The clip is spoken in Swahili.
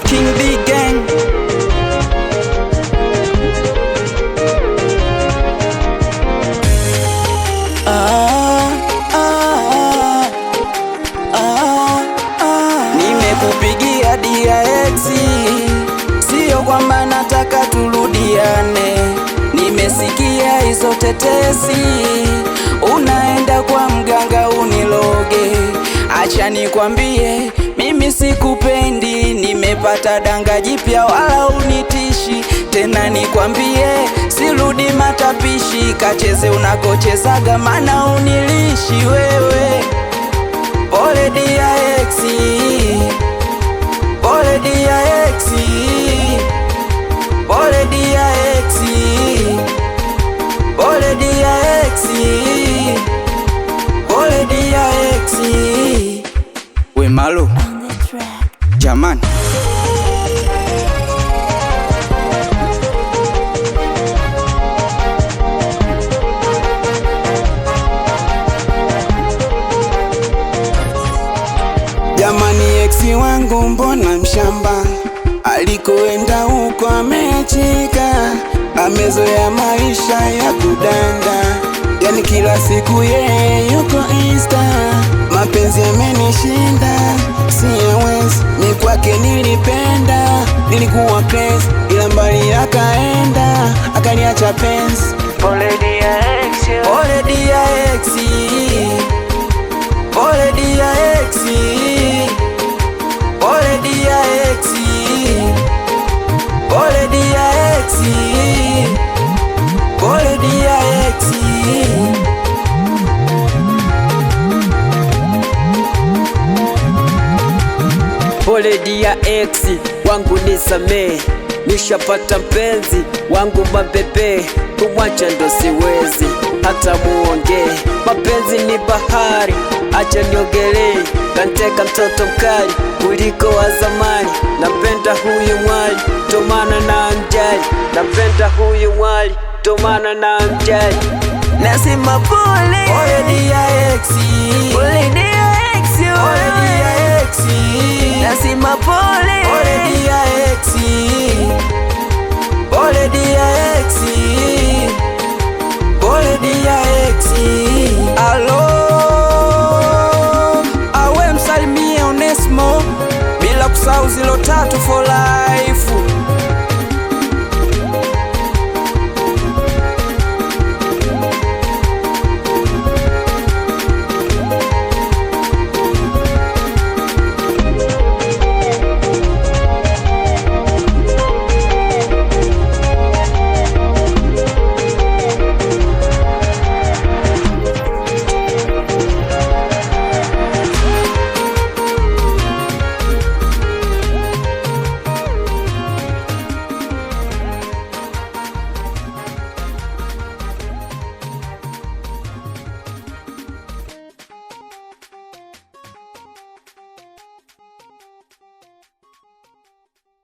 King B Gang. Nimekupigia DRX, sio kwamba nataka turudiane. Nimesikia hizo tetesi, unaenda kwa mganga uniloge. Acha nikwambie, mimi sikupendi. Nimepata danga jipya wala unitishi tena. Nikwambie, sirudi matapishi. Kacheze unakochezaga mana unilishi wewe. Pole DRX, pole DRX, pole DRX, pole DRX, pole DRX. We Malo jamani, jamani, eksi wangu mbona mshamba, alikoenda huko amechika, amezoea maisha ya kudanga, yani kila siku yeye yuko Insta. Mapenzi yamenishinda, siyawezi, ni kwake nilipenda, nilikuwa crazy, ila mbali akaenda, akaniacha penzi. Pole DRX, Pole DRX, pole DRX, pole DRX, pole DRX, pole DRX. pole DRX wangu nisamee, nishapata mpenzi wangu mabebe, kumwacha ndo siwezi hata muongee. Mapenzi ni bahari, acha niogelee, kanteka mtoto mkali kuliko wa zamani. Napenda huyu mwali, tomana na mjali, napenda huyu mwali, tomana na mjali. Nasema pole, Pole DRX, pole DRX, pole DRX, nasema pole, pole DRX, pole DRX, pole DRX.